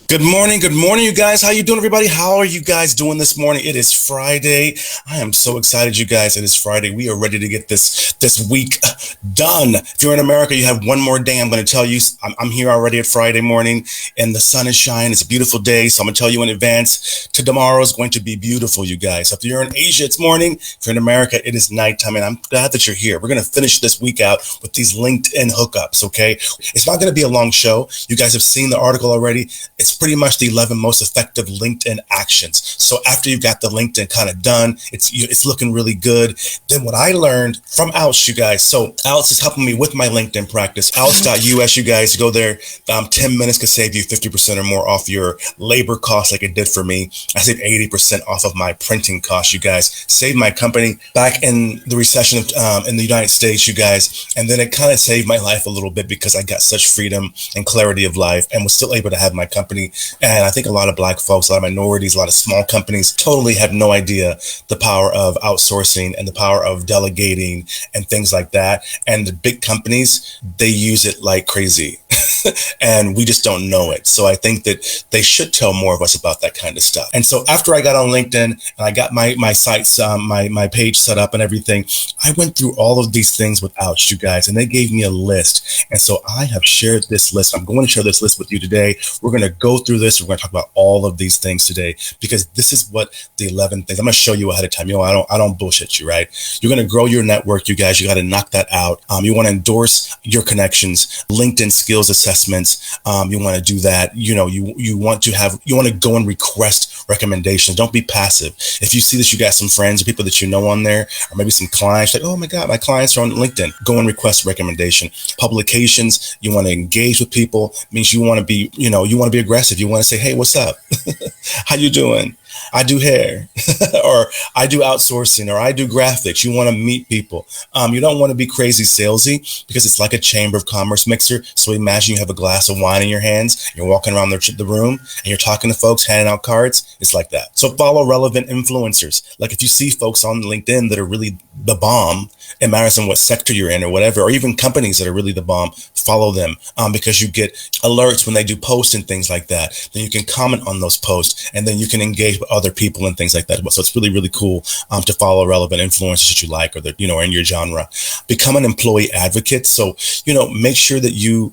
Good morning, you guys. How you doing, everybody? How are you guys doing this morning? It is Friday. I am so excited, you guys. It is Friday. We are ready to get this week done. If you're in America, you have one more day. I'm going to tell you, I'm here already at Friday morning, and the sun is shining. It's a beautiful day, so I'm going to tell you in advance. Tomorrow is going to be beautiful, you guys. So if you're in Asia, it's morning. If you're in America, it is nighttime, and I'm glad that you're here. We're going to finish this week out with these LinkedIn hookups. Okay, it's not going to be a long show. You guys have seen the article already. It's pretty much the 11 most effective LinkedIn actions. So after you've got the LinkedIn kind of done, it's looking really good. Then what I learned from Ouch, you guys. So Ouch is helping me with my LinkedIn practice. Ouch.us, you guys go there. 10 minutes could save you 50% or more off your labor costs, like it did for me. I saved 80% off of my printing costs, you guys. Saved my company back in the recession in the United States, you guys. And then it kind of saved my life a little bit because I got such freedom and clarity of life and was still able to have my company. And I think a lot of Black folks, a lot of minorities, a lot of small companies totally have no idea the power of outsourcing and the power of delegating and things like that. And the big companies, they use it like crazy. And we just don't know it. So I think that they should tell more of us about that kind of stuff. And so after I got on LinkedIn and I got my sites, my page set up and everything, I went through all of these things with Ouch, you guys, and they gave me a list. And so I have shared this list. I'm going to share this list with you today. We're going to go through this. We're going to talk about all of these things today because this is what the 11 things I'm going to show you ahead of time. I don't bullshit you, right? You're going to grow your network, you guys. You got to knock that out. You want to endorse your connections, LinkedIn skills assessments. You want to do that. You want to go and request recommendations. Don't be passive. If you see that you got some friends or people that you know on there, or maybe some clients, like, oh my God, my clients are on LinkedIn. Go and request recommendation. Publications. You want to engage with people. Means you want to be, you want to be aggressive. You want to say, hey, what's up? How you doing? I do hair or I do outsourcing or I do graphics. You want to meet people. You don't want to be crazy salesy because it's like a chamber of commerce mixer. So imagine you have a glass of wine in your hands. You're walking around the room and you're talking to folks, handing out cards. It's like that. So follow relevant influencers. Like if you see folks on LinkedIn that are really the bomb, it matters on what sector you're in or whatever, or even companies that are really the bomb, follow them because you get alerts when they do posts and things like that. Then you can comment on those posts and then you can engage with other people and things like that. So it's really, really cool to follow relevant influencers that you like or that, are in your genre. Become an employee advocate. So, make sure that you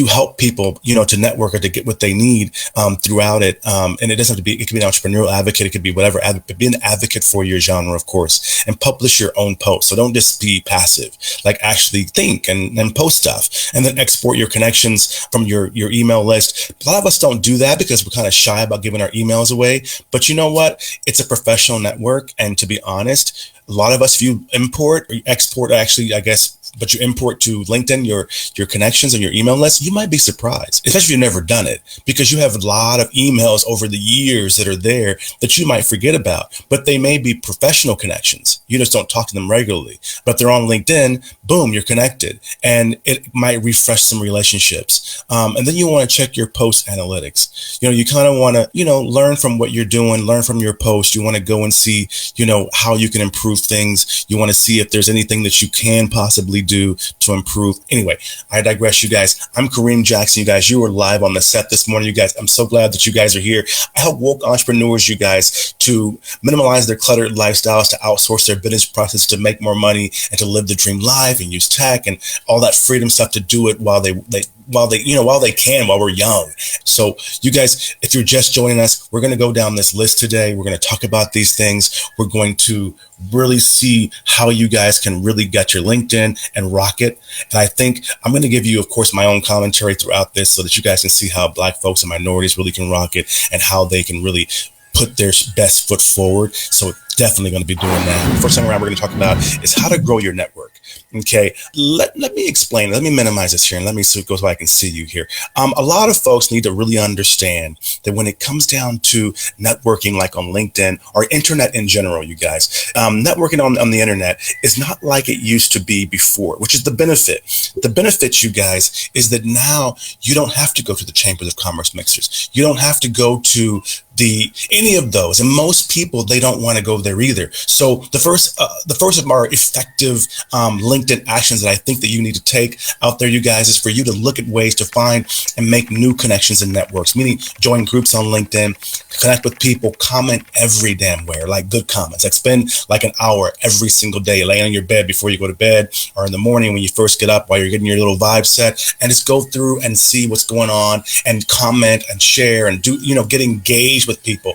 help people, to network or to get what they need throughout it. And it doesn't have to be, it could be an entrepreneurial advocate. It could be whatever, be an advocate for your genre, of course, and publish your own posts. So don't just be passive, like actually think and post stuff and then export your connections from your email list. A lot of us don't do that because we're kind of shy about giving our emails away. But you know what? It's a professional network. And to be honest, a lot of us, if you import or you export, actually, I guess, but you import to LinkedIn your connections and your email list, you might be surprised, especially if you've never done it, because you have a lot of emails over the years that are there that you might forget about, but they may be professional connections. You just don't talk to them regularly, but they're on LinkedIn. Boom, you're connected, and it might refresh some relationships. And then you want to check your post analytics. You kind of want to, learn from what you're doing, learn from your post. You want to go and see, how you can improve things. You want to see if there's anything that you can possibly do to improve. Anyway, I digress, you guys. I'm Kareem Jackson, you guys. You were live on the set this morning, you guys. I'm so glad that you guys are here. I help woke entrepreneurs, you guys, to minimize their cluttered lifestyles, to outsource their business process, to make more money and to live the dream life and use tech and all that freedom stuff to do it while they can, while we're young. So you guys, if you're just joining us, we're going to go down this list today. We're going to talk about these things. We're going to really see how you guys can really get your LinkedIn and rock it. And I think I'm going to give you, of course, my own commentary throughout this so that you guys can see how Black folks and minorities really can rock it and how they can really put their best foot forward. So definitely going to be doing that. The first thing around we're going to talk about is how to grow your network. Okay, let me explain. Let me minimize this here and let me go so I can see you here. A lot of folks need to really understand that when it comes down to networking, like on LinkedIn or internet in general, you guys, networking on the internet is not like it used to be before, which is the benefit. The benefit, you guys, is that now you don't have to go to the chambers of commerce mixers. You don't have to go to any of those. And most people, they don't want to go there there either. So the first of our effective LinkedIn actions that I think that you need to take out there, you guys, is for you to look at ways to find and make new connections and networks, meaning join groups on LinkedIn, connect with people, comment every damn where, like good comments. Like spend like an hour every single day laying on your bed before you go to bed, or in the morning when you first get up while you're getting your little vibe set, and just go through and see what's going on and comment and share and do, get engaged with people.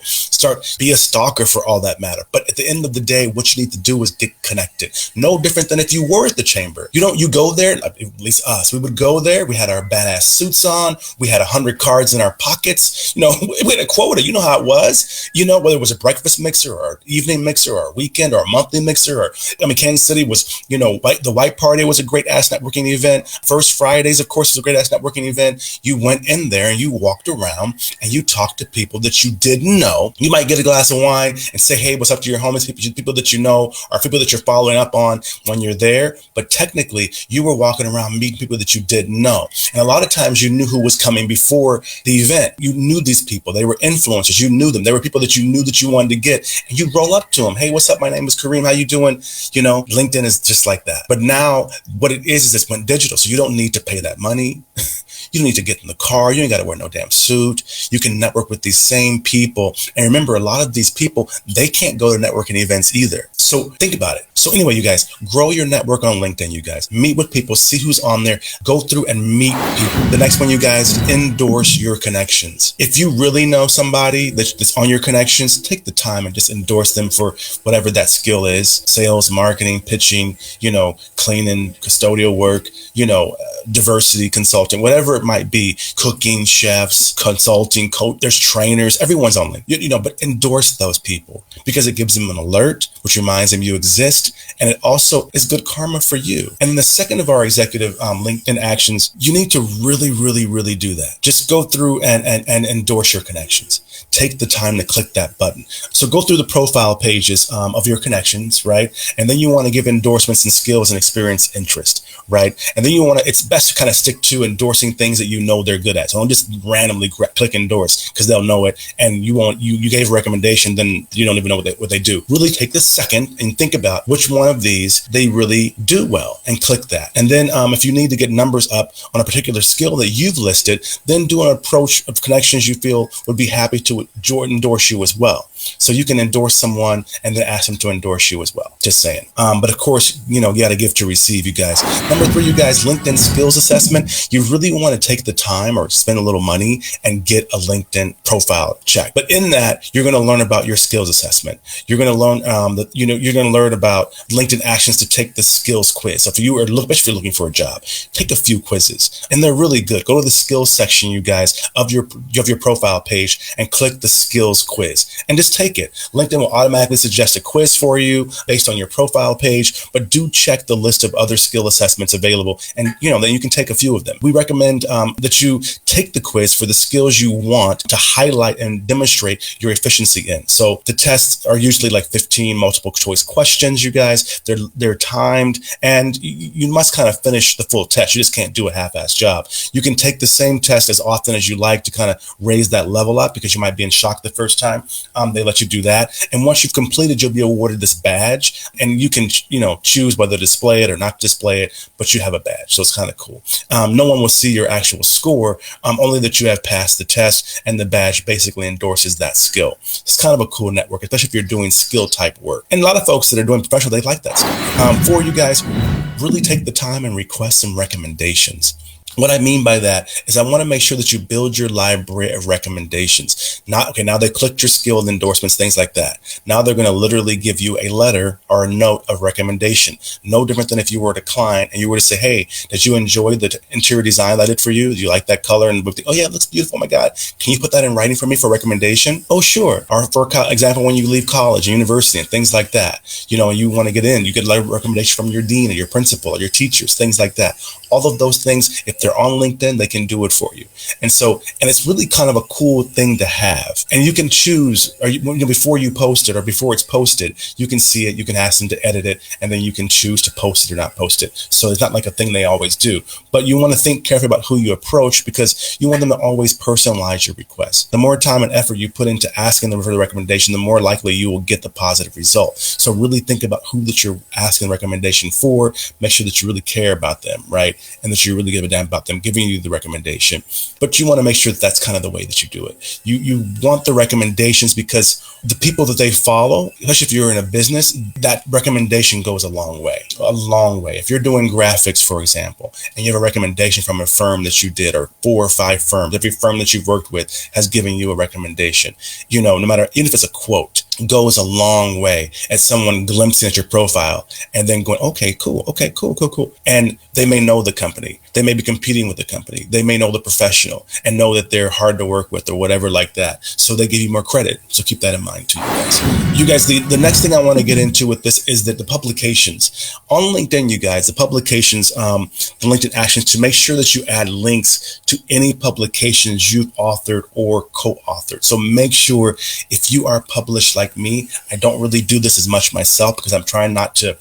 Be a stalker for all that matter. But at the end of the day, what you need to do is get connected. No different than if you were at the chamber. You go there, at least us, we would go there. We had our badass suits on. We had 100 cards in our pockets. We had a quota. You know how it was. Whether it was a breakfast mixer or evening mixer or a weekend or a monthly mixer, Kansas City was, the white party was a great ass networking event. First Fridays, of course, was a great ass networking event. You went in there and you walked around and you talked to people that you didn't know. You might get a glass of wine and say, hey, what's up to your homies, people that you know, or people that you're following up on when you're there. But technically, you were walking around meeting people that you didn't know. And a lot of times you knew who was coming before the event. You knew these people. They were influencers. You knew them. They were people that you knew that you wanted to get. And you roll up to them. Hey, what's up? My name is Kareem. How you doing? LinkedIn is just like that. But now what it is it went digital. So you don't need to pay that money. You don't need to get in the car. You ain't got to wear no damn suit. You can network with these same people. And remember, a lot of these people, they can't go to networking events either. So think about it. So anyway, you guys, grow your network on LinkedIn, you guys. Meet with people, see who's on there, go through and meet people. The next one, you guys, endorse your connections. If you really know somebody that's on your connections, take the time and just endorse them for whatever that skill is. Sales, marketing, pitching, cleaning, custodial work, diversity consulting, whatever it might be, cooking, chefs, consulting, coach, there's trainers, everyone's on LinkedIn, but endorse those people because it gives them an alert, which reminds them you exist. And it also is good karma for you. And the second of our executive LinkedIn actions, you need to really, really, really do that. Just go through and endorse your connections. Take the time to click that button. So go through the profile pages of your connections, right? And then you want to give endorsements and skills and experience interest, right? And then it's best to kind of stick to endorsing things that you know they're good at. So don't just randomly click endorse because they'll know it. And you gave a recommendation, then you don't even know what they do. Really take the second and think about which one of these they really do well and click that. And then if you need to get numbers up on a particular skill that you've listed, then do an approach of connections you feel would be happy to endorse you as well. So you can endorse someone and then ask them to endorse you as well. Just saying. But of course, you got to give to receive, you guys. Number 3, you guys, LinkedIn skills assessment. You really want to take the time or spend a little money and get a LinkedIn profile check. But in that, you're going to learn about your skills assessment. You're going to learn you're going to learn about LinkedIn actions to take the skills quiz. So if you are especially if you're looking for a job, take a few quizzes, and they're really good. Go to the skills section, you guys, of your profile page and click the skills quiz and just take it. LinkedIn will automatically suggest a quiz for you based on your profile page, but do check the list of other skill assessments available, and then you can take a few of them. We recommend that you take the quiz for the skills you want to highlight and demonstrate your efficiency in. So the tests are usually like 15 multiple choice questions, you guys. They're timed, and you must kind of finish the full test. You just can't do a half-ass job. You can take the same test as often as you like to kind of raise that level up because you might be in shock the first time. They let you do that. And once you've completed, you'll be awarded this badge, and you can, choose whether to display it or not display it, but you have a badge. So it's kind of cool. No one will see your actual score, only that you have passed the test, and the badge basically endorses that skill. It's kind of a cool network, especially if you're doing skill type work. And a lot of folks that are doing professional, they like that stuff. For you guys, really take the time and request some recommendations. What I mean by that is I want to make sure that you build your library of recommendations. Now they clicked your skill and endorsements, things like that. Now they're going to literally give you a letter or a note of recommendation. No different than if you were a client and you were to say, hey, did you enjoy the interior design I did for you? Do you like that color? And oh yeah, it looks beautiful. Oh my God. Can you put that in writing for me for recommendation? Oh, sure. Or for example, when you leave college and university and things like that, and you want to get in, you get a recommendation from your dean or your principal or your teachers, things like that. All of those things, if they're on LinkedIn, they can do it for you. And it's really kind of a cool thing to have. And you can choose, before you post it or before it's posted, you can see it, you can ask them to edit it, and then you can choose to post it or not post it. So it's not like a thing they always do. But you want to think carefully about who you approach, because you want them to always personalize your request. The more time and effort you put into asking them for the recommendation, the more likely you will get the positive result. So really think about who that you're asking recommendation for. Make sure that you really care about them, right? And that you really give a damn about them giving you the recommendation. But you want to make sure that that's kind of the way that you do it. You want the recommendations because the people that they follow, especially if you're in a business, that recommendation goes a long way. A long way. If you're doing graphics, for example, and you have a recommendation from a firm that you did, or 4 or 5 firms, every firm that you've worked with has given you a recommendation. No matter, even if it's a quote, goes a long way at someone glimpsing at your profile and then going, okay, cool. And they may know the company. They may be competing with the company. They may know the professional and know that they're hard to work with or whatever like that. So they give you more credit. So keep that in mind too, you guys. You guys, the next thing I want to get into with this is that the publications on LinkedIn, you guys, the publications, the LinkedIn actions, to make sure that you add links to any publications you've authored or co-authored. So make sure, if you are published like me, I don't really do this as much myself because I'm trying not to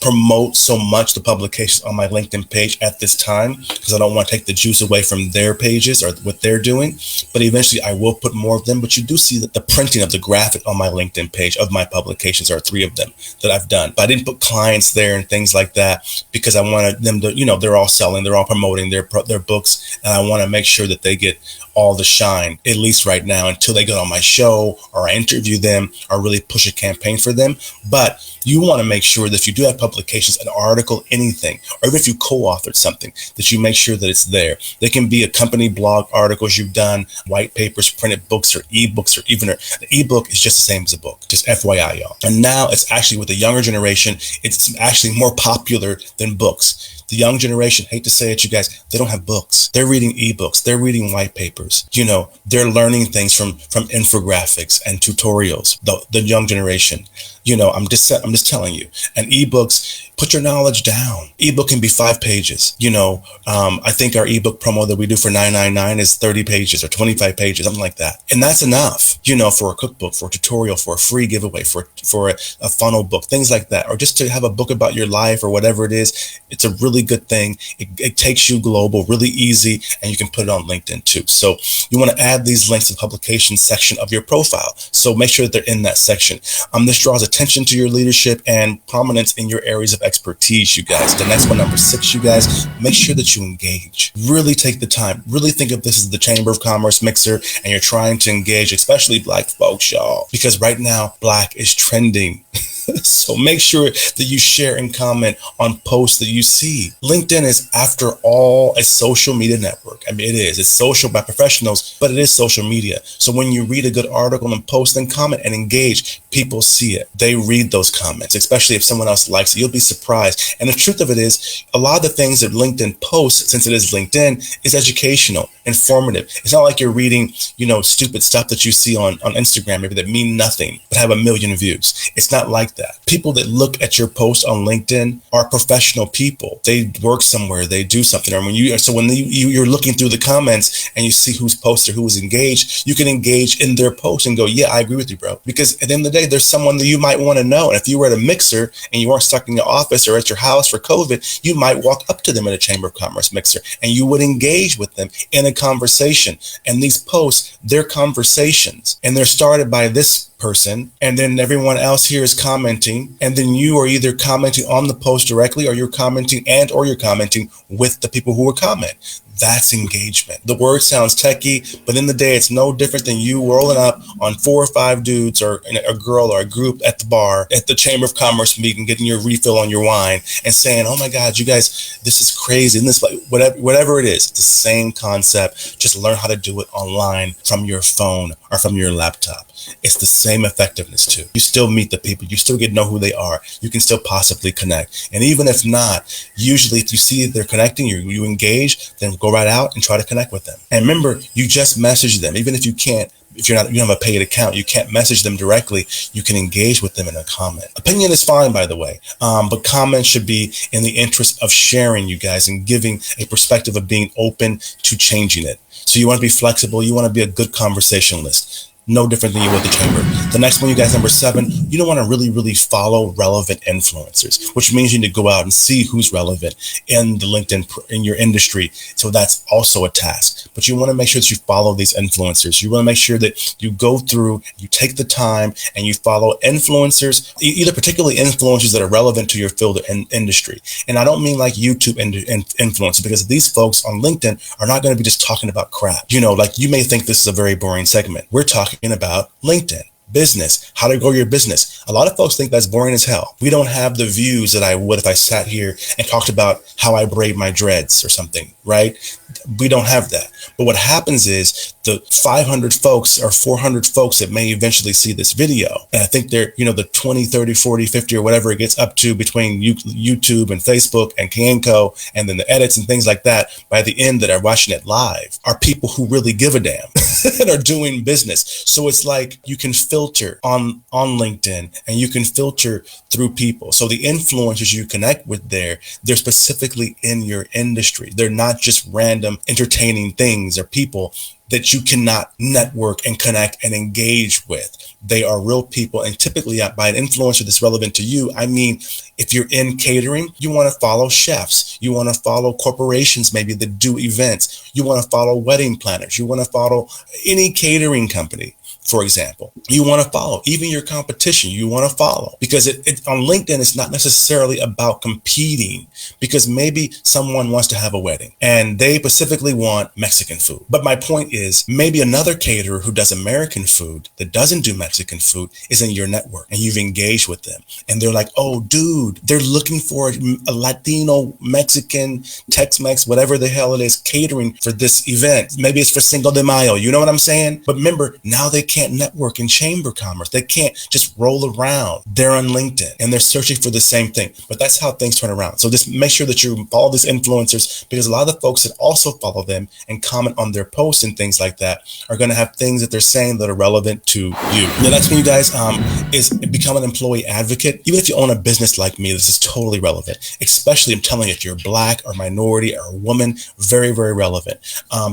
promote so much the publications on my LinkedIn page at this time, because I don't want to take the juice away from their pages or what they're doing. But eventually I will put more of them. But you do see that the printing of the graphic on my LinkedIn page of my publications are 3 of them that I've done. But I didn't put clients there and things like that because I wanted them to, they're all selling, they're all promoting their books. And I want to make sure that they get all the shine, at least right now, until they get on my show or I interview them or really push a campaign for them. But you want to make sure that if you do have publications, an article, anything, or even if you co-authored something, that you make sure that it's there. They can be a company blog articles you've done, white papers, printed books, or ebooks, or even an ebook is just the same as a book. Just FYI, y'all. And now it's actually, with the younger generation, it's actually more popular than books. The young generation, hate to say it, you guys, they don't have books. They're reading ebooks. They're reading white papers. They're learning things from infographics and tutorials. The young generation, I'm just telling you. And ebooks, put your knowledge down. Ebook can be 5 pages. I think our ebook promo that we do for $9.99 is 30 pages or 25 pages, something like that. And that's enough, for a cookbook, for a tutorial, for a free giveaway, for a funnel book, things like that. Or just to have a book about your life or whatever it is. It's a really good thing. It takes you global, really easy, and you can put it on LinkedIn too. So you want to add these links to the publication section of your profile. So make sure that they're in that section. This draws attention to your leadership and prominence in your areas of expertise, you guys. The next one, number 6, you guys, make sure that you engage. Really take the time. Really think of this as the Chamber of Commerce mixer, and you're trying to engage, especially Black folks, y'all, because right now Black is trending. So make sure that you share and comment on posts that you see. LinkedIn is, after all, a social media network. I mean, it is. It's social by professionals, but it is social media. So when you read a good article and post and comment and engage, people see it. They read those comments, especially if someone else likes it. You'll be surprised. And the truth of it is, a lot of the things that LinkedIn posts, since it is LinkedIn, is educational, informative. It's not like you're reading, stupid stuff that you see on Instagram, maybe that mean nothing, but have 1 million views. It's not like that. People that look at your post on LinkedIn are professional people. They work somewhere, they do something. Or when you're looking through the comments and you see who's posted, who was engaged, you can engage in their post and go, yeah, I agree with you, bro. Because at the end of the day, there's someone that you might want to know. And if you were at a mixer and you weren't stuck in your office or at your house for COVID, you might walk up to them at a Chamber of Commerce mixer and you would engage with them in a conversation. And these posts, they're conversations, and they're started by this person, and then everyone else here is commenting, and then you are either commenting on the post directly, or you're commenting with the people who are comment. That's engagement. The word sounds techie, but in the day, it's no different than you rolling up on 4 or 5 dudes or a girl or a group at the bar, at the Chamber of Commerce meeting, getting your refill on your wine and saying, oh my God, you guys, this is crazy. And this, whatever it is, it's the same concept. Just learn how to do it online from your phone or from your laptop. It's the same effectiveness too. You still meet the people. You still get to know who they are. You can still possibly connect. And even if not, usually if you see they're connecting, you engage, then go go right out and try to connect with them. And remember, you just message them. Even if you can't, if you don't have a paid account, you can't message them directly. You can engage with them in a comment. Opinion is fine, by the way, but comments should be in the interest of sharing, you guys, and giving a perspective of being open to changing it. So you want to be flexible. You want to be a good conversationalist. No different than you would the chamber. The next one, you guys, number 7, you don't want to really follow relevant influencers, which means you need to go out and see who's relevant in the LinkedIn, in your industry. So that's also a task. But you want to make sure that you follow these influencers. You want to make sure that you go through, you take the time and you follow influencers, either particularly influencers that are relevant to your field and industry. And I don't mean like YouTube influencers, because these folks on LinkedIn are not going to be just talking about crap. You know, like you may think this is a very boring segment. We're talking about LinkedIn, business, how to grow your business. A lot of folks think that's boring as hell. We don't have the views that I would if I sat here and talked about how I braid my dreads or something, right? We don't have that. But what happens is the 500 folks or 400 folks that may eventually see this video, and I think they're, you know, the 20, 30, 40, 50 or whatever it gets up to between YouTube and Facebook and Kanko, and then the edits and things like that, by the end that are watching it live are people who really give a damn and are doing business. So it's like you can filter on LinkedIn and you can filter through people. So the influencers you connect with there, they're specifically in your industry. They're not just random entertaining things or people that you cannot network and connect and engage with. They are real people, and typically by an influencer that's relevant to you, I mean, if you're in catering, you want to follow chefs. You want to follow corporations maybe that do events. You want to follow wedding planners. You want to follow any catering company, for example. You want to follow even your competition. You want to follow, because it on LinkedIn, it's not necessarily about competing, because maybe someone wants to have a wedding and they specifically want Mexican food. But my point is, maybe another caterer who does American food that doesn't do Mexican food is in your network, and you've engaged with them, and they're like, oh, dude, they're looking for a Latino, Mexican, Tex-Mex, whatever the hell it is, catering for this event. Maybe it's for Cinco de Mayo. You know what I'm saying? But remember, now they can't network in chamber commerce. They can't just roll around. They're on LinkedIn and they're searching for the same thing. But that's how things turn around. So just make sure that you follow these influencers, because a lot of the folks that also follow them and comment on their posts and things like that are going to have things that they're saying that are relevant to you. The next one, you guys, is become an employee advocate. Even if you own a business like me, this is totally relevant. Especially, I'm telling you, if you're black or minority or a woman, very, very relevant.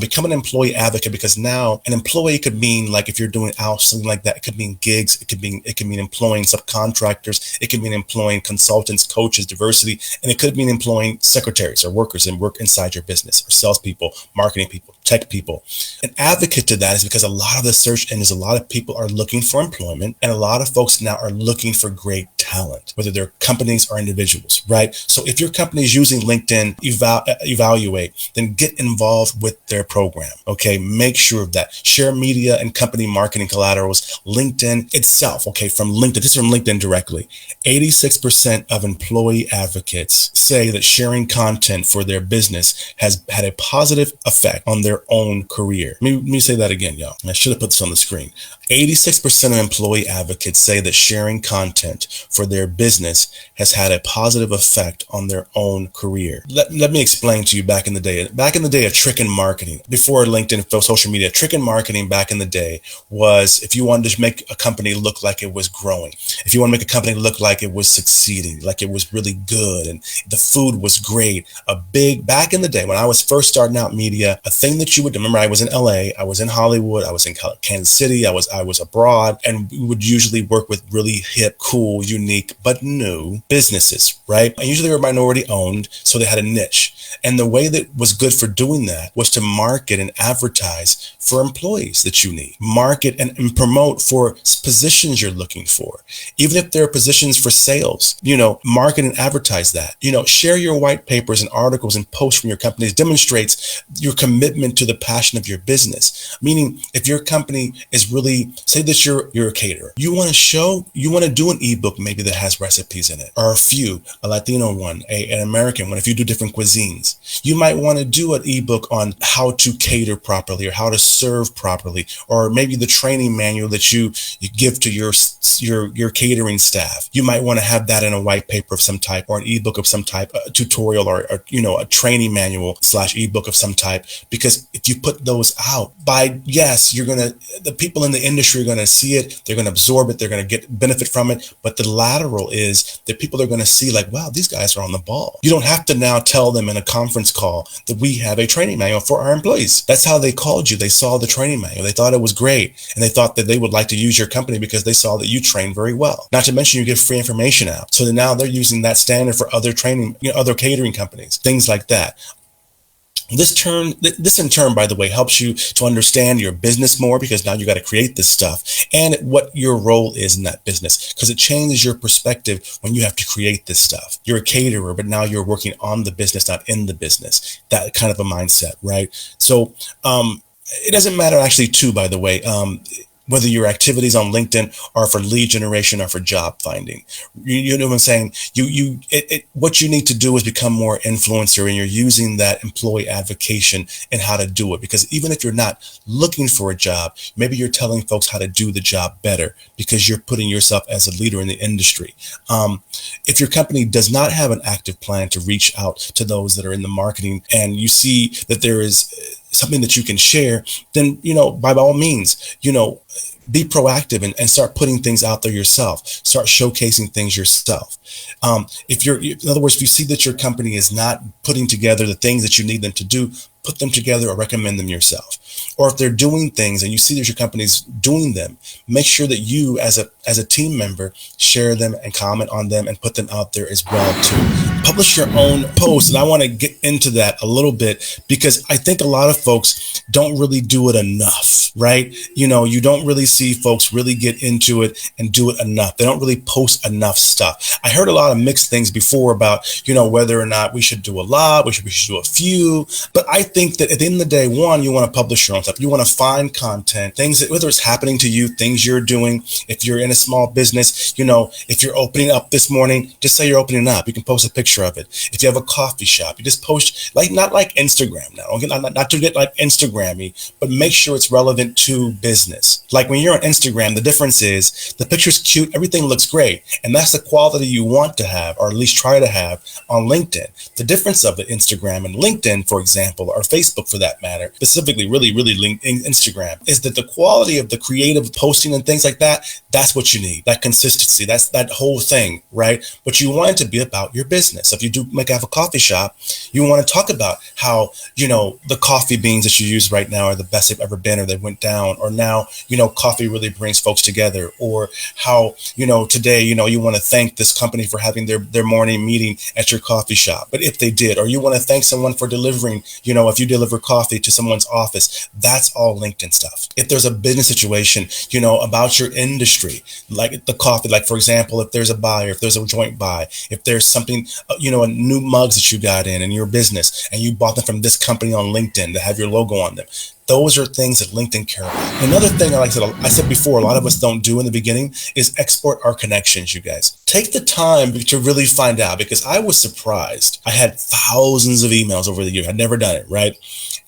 Become an employee advocate, because now an employee could mean, like, if you're doing something like that, it could mean gigs, it could mean employing subcontractors, it could mean employing consultants, coaches, diversity, and it could mean employing secretaries or workers and work inside your business, or salespeople, marketing people, tech people. An advocate to that is because a lot of the search engines, a lot of people are looking for employment, and a lot of folks now are looking for great talent, whether they're companies or individuals, right? So if your company is using LinkedIn, evaluate, then get involved with their program, okay? Make sure of that. Share media and company marketing collaterals. LinkedIn itself, okay, from LinkedIn, this is from LinkedIn directly, 86% of employee advocates say that sharing content for their business has had a positive effect on their own career. Let me say that again, y'all. I should have put this on the screen. 86% of employee advocates say that sharing content for their business has had a positive effect on their own career. Let me explain to you back in the day. Back in the day, a trick in marketing, before LinkedIn, social media, a trick in marketing back in the day was, if you wanted to make a company look like it was growing, if you want to make a company look like it was succeeding, like it was really good and the food was great, back in the day when I was first starting out media, a thing that you would remember, I was in LA, I was in Hollywood, I was in Kansas City, I was abroad, and we would usually work with really hip, cool, unique, but new businesses, right? And usually they were minority owned, so they had a niche. And the way that was good for doing that was to market and advertise for employees that you need. Market and promote for positions you're looking for. Even if there are positions for sales, market and advertise that. Share your white papers and articles and posts from your companies demonstrates your commitment to the passion of your business. Meaning, if your company is really maybe say that you're a caterer. You want to do an ebook maybe that has recipes in it, or a Latino one, an American one. If you do different cuisines, you might want to do an ebook on how to cater properly or how to serve properly, or maybe the training manual that you give to your catering staff. You might want to have that in a white paper of some type, or an ebook of some type, a tutorial, or a training manual / ebook of some type. Because if you put those out, the people in the industry are going to see it, they're going to absorb it, they're going to get benefit from it. But the lateral is that people are going to see like, wow, these guys are on the ball. You don't have to now tell them in a conference call that we have a training manual for our employees. That's how they called you. They saw the training manual. They thought it was great. And they thought that they would like to use your company because they saw that you train very well. Not to mention you give free information out. So now they're using that standard for other training, other catering companies, things like that. This in turn, by the way, helps you to understand your business more, because now you got to create this stuff and what your role is in that business, because it changes your perspective when you have to create this stuff. You're a caterer, but now you're working on the business, not in the business. That kind of a mindset, right? So it doesn't matter actually too, by the way, whether your activities on LinkedIn are for lead generation or for job finding. You know what I'm saying? What you need to do is become more influencer, and you're using that employee advocation and how to do it. Because even if you're not looking for a job, maybe you're telling folks how to do the job better because you're putting yourself as a leader in the industry. If your company does not have an active plan to reach out to those that are in the marketing, and you see that there is something that you can share, then, by all means, be proactive and start putting things out there yourself. Start showcasing things yourself. In other words, if you see that your company is not putting together the things that you need them to do, put them together or recommend them yourself. Or if they're doing things and you see that your company's doing them, make sure that you as a team member share them and comment on them and put them out there as well too. Publish your own posts. And I want to get into that a little bit, because I think a lot of folks don't really do it enough, right? You don't really see folks really get into it and do it enough. They don't really post enough stuff. I heard a lot of mixed things before about, whether or not we should do a lot, we should do a few. But I think that at the end of the day, one, you want to publish your own stuff. You want to find content, things that, whether it's happening to you, things you're doing. If you're in a small business, if you're opening up this morning, just say you're opening up. You can post a picture of it. If you have a coffee shop, you just post, not like Instagram now. Not to get like Instagram-y, but make sure it's relevant to business. Like when you're on Instagram, the difference is the picture's cute, everything looks great. And that's the quality you want to have, or at least try to have on LinkedIn. The difference of the Instagram and LinkedIn, for example, or Facebook for that matter, specifically really Instagram, is that the quality of the creative posting and things like that, that's what you need. That consistency, that's that whole thing, right? But you want it to be about your business. If you do have a coffee shop, you want to talk about how, the coffee beans that you use right now are the best they've ever been, or they went down, or now, coffee really brings folks together, or how, today, you want to thank this company for having their morning meeting at your coffee shop. But if they did, or you want to thank someone for delivering, if you deliver coffee to someone's office, that's all LinkedIn stuff. If there's a business situation, about your industry, like the coffee, like for example, if there's a buyer, if there's a joint buy, if there's something, a new mugs that you got in your business and you bought them from this company on LinkedIn that have your logo on them. Those are things that LinkedIn care about. Another thing, I said before, a lot of us don't do in the beginning is export our connections, you guys. Take the time to really find out, because I was surprised. I had thousands of emails over the years. I'd never done it, right?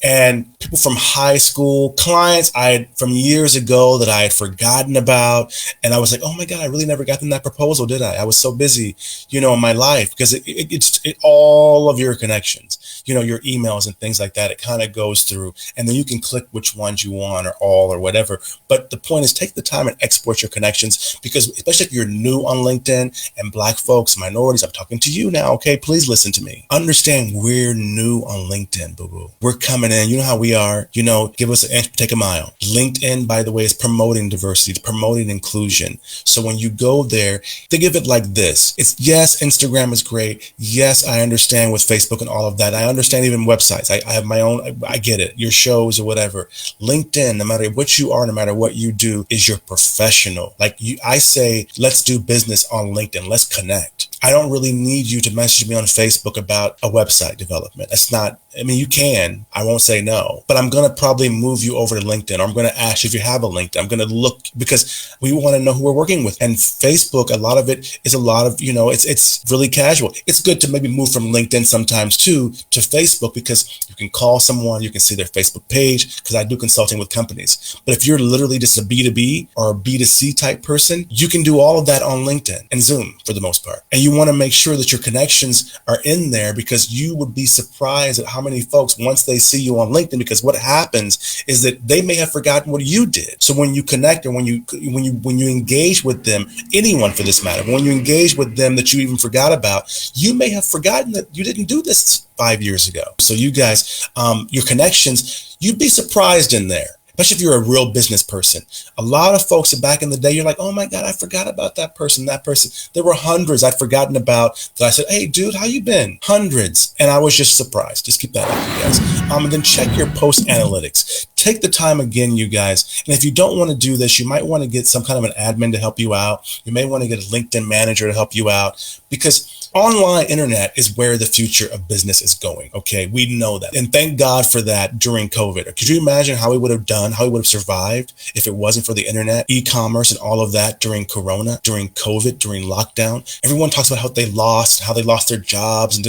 And people from high school, clients from years ago that I had forgotten about. And I was like, oh my God, I really never got them that proposal, did I? I was so busy, in my life, because it's all of your connections, your emails and things like that. It kind of goes through, and then you can click which ones you want, or all, or whatever. But the point is, take the time and export your connections, because especially if you're new on LinkedIn, and Black folks, minorities, I'm talking to you now, okay? Please listen to me. Understand we're new on LinkedIn, boo-boo. We're coming in. You know how we are. Give us an inch, take a mile. LinkedIn, by the way, is promoting diversity, it's promoting inclusion. So when you go there, think of it like this. It's, yes, Instagram is great. Yes, I understand with Facebook and all of that. I understand even websites. I have my own, I get it. Your shows or whatever. LinkedIn, no matter what you are, no matter what you do, is your professional. I say, let's do business on LinkedIn. Let's connect. I don't really need you to message me on Facebook about a website development. That's not, I mean, you can, I won't say no, but I'm going to probably move you over to LinkedIn, or I'm going to ask you if you have a LinkedIn. I'm going to look, because we want to know who we're working with. And Facebook, a lot of it is a lot of, it's really casual. It's good to maybe move from LinkedIn sometimes too to Facebook, because you can call someone, you can see their Facebook page, because I do consulting with companies. But if you're literally just a B2B or a B2C type person, you can do all of that on LinkedIn and Zoom for the most part. And you want to make sure that your connections are in there, because you would be surprised at how many folks, once they see you on LinkedIn, because what happens is that they may have forgotten what you did. So when you connect, or when you engage with them, anyone for this matter, when you engage with them that you even forgot about, you may have forgotten that you didn't do this 5 years ago. So you guys, your connections, you'd be surprised in there. Especially if you're a real business person. A lot of folks back in the day, you're like, oh my God, I forgot about that person, that person. There were hundreds I'd forgotten about that I said, hey, dude, how you been? Hundreds. And I was just surprised. Just keep that up, you guys. And then check your post analytics. Take the time again, you guys. And if you don't want to do this, you might want to get some kind of an admin to help you out. You may want to get a LinkedIn manager to help you out, because online internet is where the future of business is going. Okay, we know that. And thank God for that during COVID. Could you imagine how we would have done, how we would have survived if it wasn't for the internet, e-commerce, and all of that during Corona, during COVID, during lockdown? Everyone talks about how they lost their jobs. And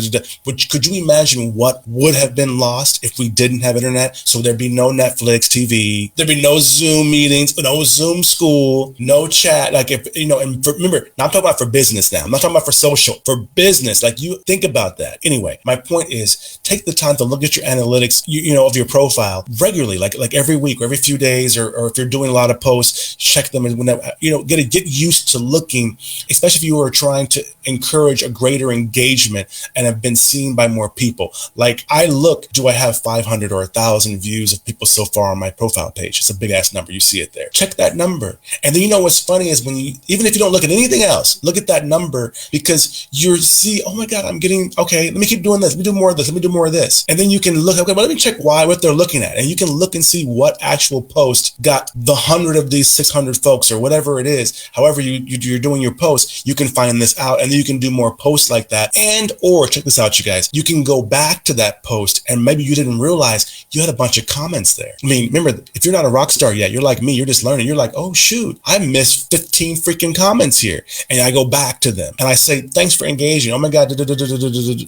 But could you imagine what would have been lost if we didn't have internet? So there'd be no Netflix TV, there'd be no Zoom meetings, no Zoom school, no chat. Like, if, and remember, now I'm talking about for business now. I'm not talking about for social, for business. Like, you think about that. Anyway, my point is, take the time to look at your analytics, of your profile regularly, like every week or every few days, or if you're doing a lot of posts, check them. And whenever, get used to looking, especially if you are trying to encourage a greater engagement and have been seen by more people. Like, I look, do I have 500 or 1,000 views of people so far on my profile page? It's a big ass number. You see it there. Check that number. And then what's funny is, when even if you don't look at anything else, look at that number, because you see, oh my God, I'm getting, okay, let me keep doing this. Let me do more of this. Let me do more of this. And then you can look, okay, well, let me check what they're looking at. And you can look and see what actual post got the 100 of these 600 folks, or whatever it is. However you're doing your post, you can find this out, and then you can do more posts like that. And, or check this out, you guys, you can go back to that post, and maybe you didn't realize you had a bunch of comments there. I mean, remember, if you're not a rock star yet, you're like me, you're just learning. You're like, oh shoot, I missed 15 freaking comments here. And I go back to them and I say, thanks for engaging. Oh my God,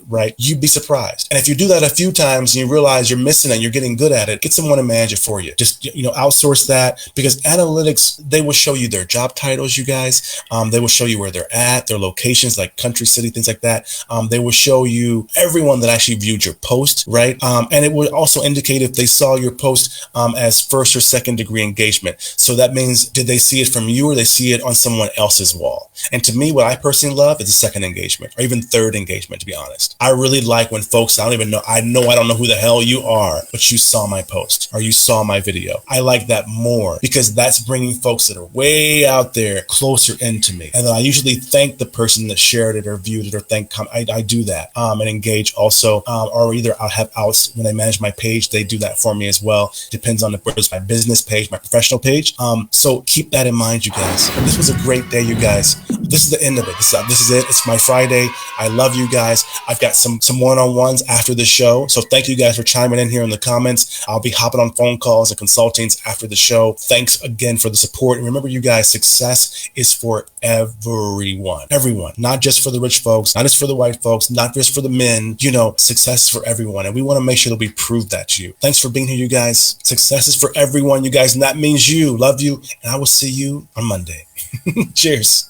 right? You'd be surprised. And if you do that a few times and you realize you're missing it, you're getting good at it, get someone to manage it for you. Just, outsource that, because analytics, they will show you their job titles, you guys. They will show you where they're at, their locations, like country, city, things like that. They will show you everyone that actually viewed your post, right? And it will also indicate if they saw your post as first or second degree engagement. So that means, did they see it from you, or they see it on someone else's wall? And to me, what I personally love is a second engagement, or even third engagement, to be honest. I really like when folks, I don't know who the hell you are, but you saw my post, or you saw my video. I like that more, because that's bringing folks that are way out there closer into me. And then I usually thank the person that shared it or viewed it, or I do that, and engage also, or either I'll have outs when I manage my page. They do that for me as well. Depends on whether it's my business page, my professional page. So keep that in mind, you guys. This was a great day, you guys. This is the end of it. This is it. It's my Friday. I love you guys. I've got some one-on-ones after the show. So thank you guys for chiming in here in the comments. I'll be hopping on phone calls and consultings after the show. Thanks again for the support. And remember, you guys, success is for everyone. Everyone. Not just for the rich folks, not just for the white folks, not just for the men. Success is for everyone. And we want to make sure that we prove that to you. Thanks for being here, you guys. Success is for everyone, you guys. And that means you. Love you. And I will see you on Monday. Cheers.